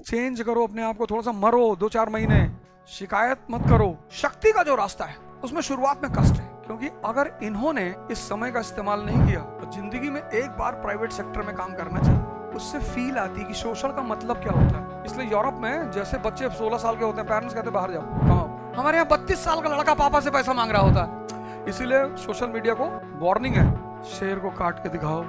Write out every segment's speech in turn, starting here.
Change करो अपने आप को, थोड़ा सा मरो 2-4 महीने, शिकायत मत करो। शक्ति का जो रास्ता है उसमें शुरुआत में कष्ट है, क्योंकि अगर इन्होंने इस समय का इस्तेमाल नहीं किया तो जिंदगी में एक बार प्राइवेट सेक्टर में काम करना चाहिए, उससे फील आती है कि सोशल का मतलब क्या होता है। इसलिए यूरोप में जैसे बच्चे 16 साल के होते हैं, पेरेंट्स कहते हैं बाहर जाओ कमाओ, हमारे यहाँ 32 साल का लड़का पापा से पैसा मांग रहा होता है। इसीलिए सोशल मीडिया को वार्निंग है, शेर को काट के दिखाओ।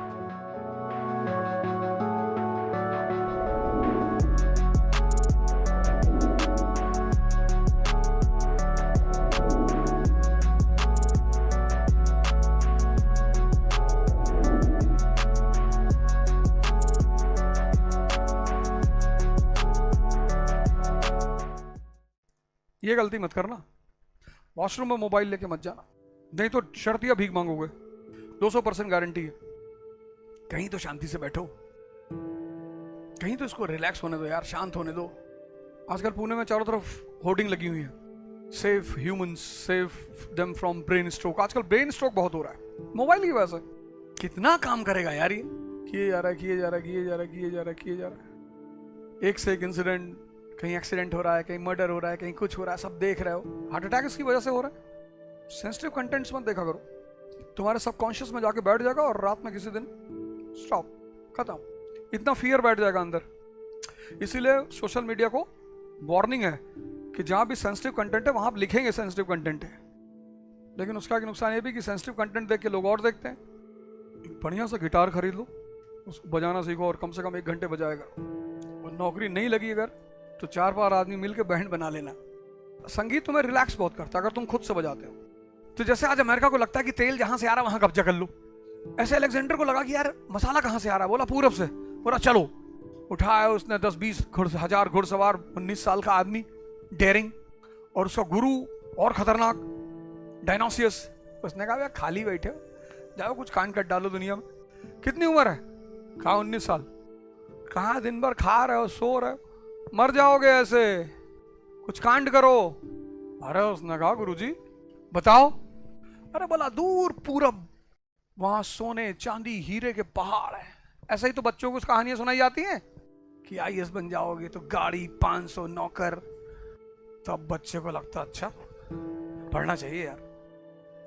ये गलती मत करना, वॉशरूम में मोबाइल लेके मत जाना, नहीं तो शर्तिया भीख मांगोगे। 200% गारंटी है। कहीं तो शांति से बैठो, कहीं तो इसको रिलैक्स होने दो यार, शांत होने दो। आजकल पुणे में चारों तरफ होर्डिंग लगी हुई है, save humans, save them from brain stroke. आजकल ब्रेन स्ट्रोक बहुत हो रहा है मोबाइल की वजह से। कितना काम करेगा यार ये, किए जा रहा है, किए जा रहा है, किए जा रहा है, किए जा रहा है, किए जा रहा है। एक से एक इंसिडेंट, कहीं एक्सीडेंट हो रहा है, कहीं मर्डर हो रहा है, कहीं कुछ हो रहा है, सब देख रहे हो। हार्ट अटैक इसकी वजह से हो रहा है। सेंसिटिव कंटेंट्स मत देखा करो, तुम्हारे सबकॉन्शियस में जाके बैठ जाएगा और रात में किसी दिन स्टॉप, खत्म, इतना फियर बैठ जाएगा अंदर। इसीलिए सोशल मीडिया को वार्निंग है कि जहां भी सेंसिटिव कंटेंट है वहां आप लिखेंगे सेंसिटिव कंटेंट है, लेकिन उसका नुकसान ये भी कि सेंसिटिव कंटेंट देख के लोग और देखते हैं। बढ़िया सा गिटार खरीद लो, उसको बजाना सीखो और कम से कम 1 घंटे बजाया करो। और नौकरी नहीं लगी अगर तो 4-5 आदमी मिलकर बैंड बना लेना। संगीत तुम्हें रिलैक्स बहुत करता है अगर तुम खुद से बजाते हो। तो जैसे आज अमेरिका को लगता है कि तेल जहां से आ रहा है वहां कब्जा कर लो, ऐसे अलेक्जेंडर को लगा कि यार मसाला कहां से आ रहा है, बोला पूरब से, बोला चलो, उठाया उसने 10-20 1000 घुड़सवार, 19 साल का आदमी डेयरिंग, और उसका गुरु और खतरनाक डायनोसियस। उसने कहा यार खाली बैठे हो, जाओ कुछ कांड कर डालो दुनिया में। कितनी उम्र है? कहा 19 साल। कहा दिन भर खा रहे हो, सो रहे हो, मर जाओगे ऐसे, कुछ कांड करो। अरे उसने कहा गुरुजी बताओ। अरे बोला दूर पूरब, वहां सोने चांदी हीरे के पहाड़ है। ऐसा ही तो बच्चों को कहानियां सुनाई जाती हैं कि आईएएस बन जाओगे तो गाड़ी, 500 नौकर। तब बच्चे को लगता अच्छा पढ़ना चाहिए यार।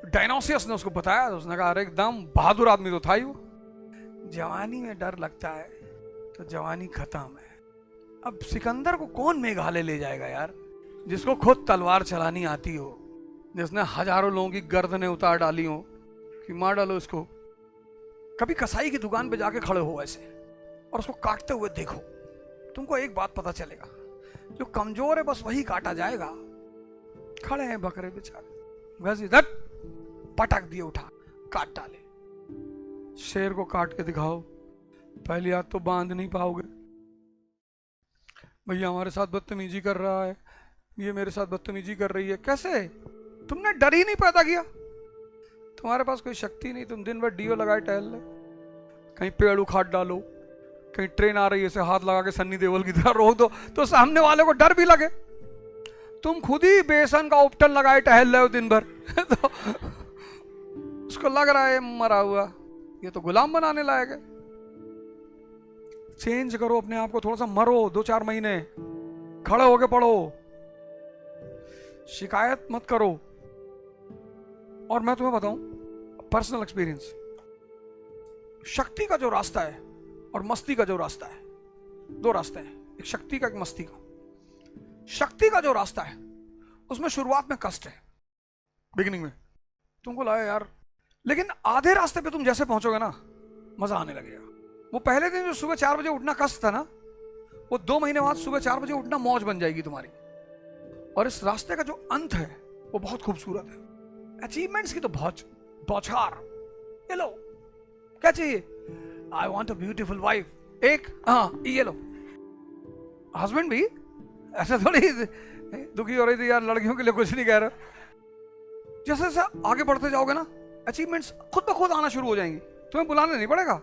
डायनोसियस ने उसको बताया तो उसने कहा अरे एकदम बहादुर आदमी तो था ही वो। जवानी में डर लगता है तो जवानी खत्म है। अब सिकंदर को कौन मेघालय ले जाएगा यार, जिसको खुद तलवार चलानी आती हो, जिसने हजारों लोगों की गर्दनें उतार डाली हो कि मार डालो इसको। कभी कसाई की दुकान पे जाके खड़े हो ऐसे और उसको काटते हुए देखो, तुमको एक बात पता चलेगा, जो कमजोर है बस वही काटा जाएगा। खड़े हैं बकरे बेचारे, बस इधर पटक दिए, उठा काट डाले। शेर को काट के दिखाओ, पहली हाथ तो बांध नहीं पाओगे। भैया हमारे साथ बदतमीजी कर रहा है, ये मेरे साथ बदतमीजी कर रही है। कैसे? तुमने डर ही नहीं पैदा किया, तुम्हारे पास कोई शक्ति नहीं। तुम दिन भर डीओ लगाए टहल ले, कहीं पेड़ उखाड़ डालो, कहीं ट्रेन आ रही है ऐसे हाथ लगा के सन्नी देओल की तरह रोक दो तो सामने वाले को डर भी लगे। तुम खुद ही बेसन का उपटन लगाए टहल रहे हो दिन भर तो उसको लग रहा है मरा हुआ, ये तो गुलाम बनाने लायक है। चेंज करो अपने आप को, थोड़ा सा मरो 2-4 महीने, खड़े होके पढ़ो, शिकायत मत करो। और मैं तुम्हें बताऊं पर्सनल एक्सपीरियंस, शक्ति का जो रास्ता है और मस्ती का जो रास्ता है, 2 रास्ते हैं, एक शक्ति का एक मस्ती का। शक्ति का जो रास्ता है उसमें शुरुआत में कष्ट है, बिगिनिंग में तुमको लगा यार, लेकिन आधे रास्ते पे तुम जैसे पहुंचोगे ना मजा आने लगेगा। वो पहले दिन जो सुबह 4 बजे उठना कष्ट था ना, वो 2 महीने बाद सुबह 4 बजे उठना मौज बन जाएगी तुम्हारी। और इस रास्ते का जो अंत है वो बहुत खूबसूरत है। अचीवमेंट्स की तो बहुत बौछार, ये लो क्या चाहिए, I want a beautiful wife, एक हाँ ये लो। हस्बैंड भी ऐसा थोड़ी दुखी हो रही थी यार, लड़कियों के लिए कुछ नहीं कह रहा। जैसे जैसे आगे बढ़ते जाओगे ना अचीवमेंट्स खुद ब खुद आना शुरू हो जाएंगी, तुम्हें बुलाने नहीं पड़ेगा।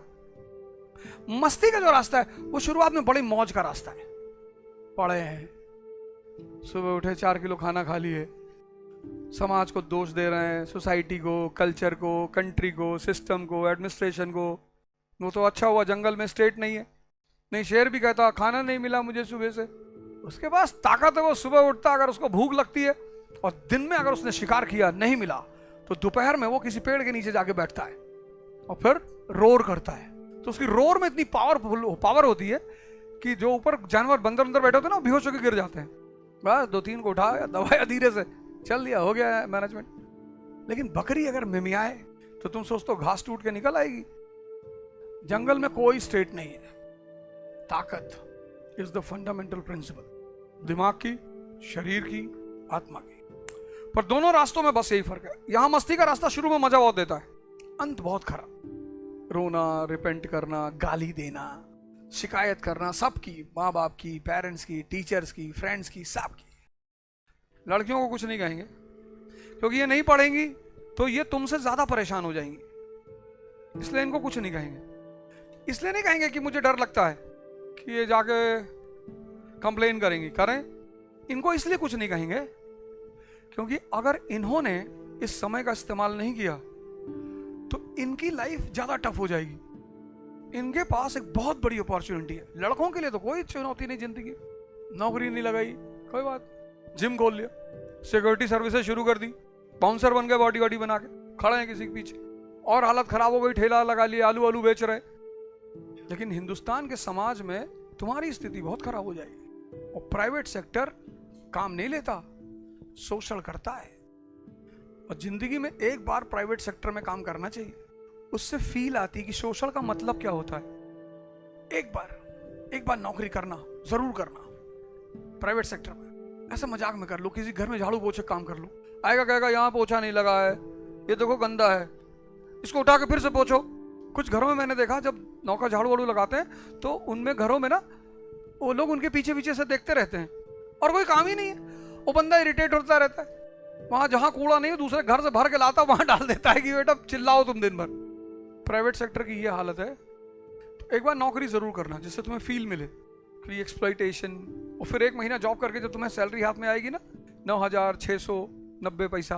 मस्ती का जो रास्ता है वो शुरुआत में बड़ी मौज का रास्ता है। पढ़े हैं, सुबह उठे 4 किलो खाना खा लिए, समाज को दोष दे रहे हैं, सोसाइटी को, कल्चर को, कंट्री को, सिस्टम को, एडमिनिस्ट्रेशन को। वो तो अच्छा हुआ जंगल में स्टेट नहीं है, नहीं, शेर भी कहता खाना नहीं मिला मुझे सुबह से। उसके पास ताकत है, वो सुबह उठता, अगर उसको भूख लगती है और दिन में अगर उसने शिकार किया नहीं मिला तो दोपहर में वो किसी पेड़ के नीचे जाके बैठता है और फिर रोर करता है। तो उसकी रोर में इतनी पावर होती है कि जो ऊपर जानवर बंदर अंदर बैठे होते हैं ना, बेहोश होकर गिर जाते हैं। बस 2-3 को उठाया, दबाया धीरे से, चल दिया, हो गया मैनेजमेंट। लेकिन बकरी अगर मिमियाए तो तुम सोचते हो घास टूट के निकल आएगी? जंगल में कोई स्टेट नहीं है। ताकत इज द फंडामेंटल प्रिंसिपल, दिमाग की, शरीर की, आत्मा की। पर दोनों रास्तों में बस यही फर्क है। यहां मस्ती का रास्ता शुरू में मजा बहुत देता है, अंत बहुत खराब। रोना, रिपेंट करना, गाली देना, शिकायत करना, सबकी, माँ बाप की, पेरेंट्स की, टीचर्स की, फ्रेंड्स की, सबकी। लड़कियों को कुछ नहीं कहेंगे क्योंकि ये नहीं पढ़ेंगी तो ये तुमसे ज्यादा परेशान हो जाएंगी, इसलिए इनको कुछ नहीं कहेंगे। इसलिए नहीं कहेंगे कि मुझे डर लगता है कि ये जाके कंप्लेन करेंगी, करें। इनको इसलिए कुछ नहीं कहेंगे क्योंकि अगर इन्होंने इस समय का इस्तेमाल नहीं किया तो इनकी लाइफ ज्यादा टफ हो जाएगी। इनके पास एक बहुत बड़ी अपॉर्चुनिटी है। लड़कों के लिए तो कोई चुनौती नहीं जिंदगी, नौकरी नहीं लगाई, कोई बात, जिम खोल लिया, सिक्योरिटी सर्विसेज शुरू कर दी, बाउंसर बन गए बॉडी वॉडी बना के, खड़े हैं किसी के पीछे, और हालत खराब हो गई, ठेला लगा लिया, आलू आलू बेच रहे। लेकिन हिंदुस्तान के समाज में तुम्हारी स्थिति बहुत खराब हो जाएगी। और प्राइवेट सेक्टर काम नहीं लेता, सोशल करता है। और जिंदगी में एक बार प्राइवेट सेक्टर में काम करना चाहिए, उससे फील आती कि सोशल का मतलब क्या होता है। एक बार नौकरी करना, जरूर करना प्राइवेट सेक्टर में। ऐसा मजाक में कर लो, किसी घर में झाड़ू पोछे काम कर लो, आएगा कहेगा यहाँ पोछा नहीं लगा है, ये देखो गंदा है, इसको उठा के फिर से पोछो। कुछ घरों में मैंने देखा जब नौका झाड़ू वाड़ू लगाते हैं तो उनमें घरों में ना वो लोग उनके पीछे पीछे से देखते रहते हैं और कोई काम ही नहीं है। वो बंदा इरिटेट होता रहता है, वहां जहां कूड़ा नहीं है दूसरे घर से भर के लाता वहां डाल देता है कि बेटा चिल्लाओ तुम दिन भर। प्राइवेट सेक्टर की ये हालत है। तो एक बार नौकरी जरूर करना जिससे तुम्हें फील मिले कि एक्सप्लॉइटेशन। और फिर 1 महीना जॉब करके जब तुम्हें सैलरी हाथ में आएगी ना 9,690 पैसा,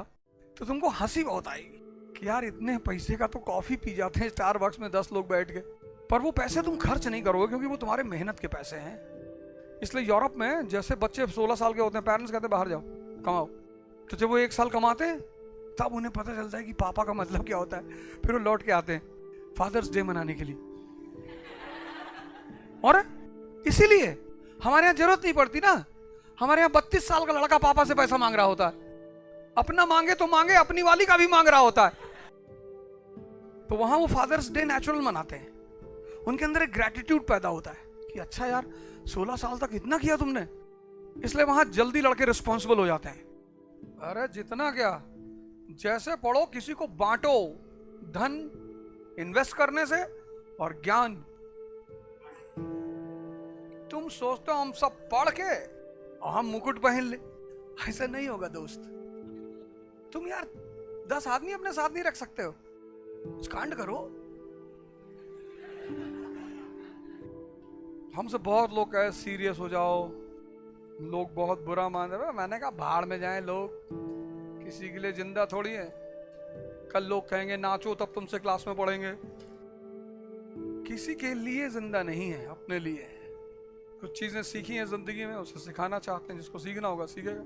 तो तुमको हंसी बहुत आएगी कि यार इतने पैसे का तो कॉफी पी जाते हैं स्टारबक्स में 10 लोग बैठ के। पर वो पैसे तुम खर्च नहीं करोगे क्योंकि वो तुम्हारे मेहनत के पैसे हैं। इसलिए यूरोप में जैसे बच्चे 16 साल के होते हैं, पेरेंट्स कहते हैं बाहर जाओ कमाओ, तो जब वो 1 साल कमाते हैं तब उन्हें पता चलता है कि पापा का मतलब क्या होता है। फिर वो लौट के आते हैं फादर्स डे मनाने के लिए। और इसीलिए हमारे यहाँ जरूरत नहीं पड़ती ना, हमारे यहाँ 32 साल का लड़का पापा से पैसा मांग रहा होता है। अपना मांगे तो मांगे, अपनी वाली का भी मांग रहा होता है। तो वहां वो फादर्स डे नेचुरल मनाते हैं, उनके अंदर एक ग्रेटिट्यूड पैदा होता है कि अच्छा यार 16 साल तक इतना किया तुमने, इसलिए वहां जल्दी लड़के रिस्पॉन्सिबल हो जाते हैं। अरे जितना क्या, जैसे पढ़ो किसी को बांटो, धन इन्वेस्ट करने से और ज्ञान। तुम सोचते हो हम सब पढ़ के और हम मुकुट पहन ले, ऐसा नहीं होगा दोस्त। तुम यार 10 आदमी अपने साथ नहीं रख सकते हो, कांड करो। हमसे बहुत लोग कहे सीरियस हो जाओ, लोग बहुत बुरा मान रहे। मैंने कहा भाड़ में जाएं लोग, किसी के लिए जिंदा थोड़ी है। कल लोग कहेंगे नाचो तब तुमसे क्लास में पढ़ेंगे। किसी के लिए जिंदा नहीं है, अपने लिए है। कुछ चीजें सीखी हैं जिंदगी में, उसे सिखाना चाहते हैं, जिसको सीखना होगा सीखेगा।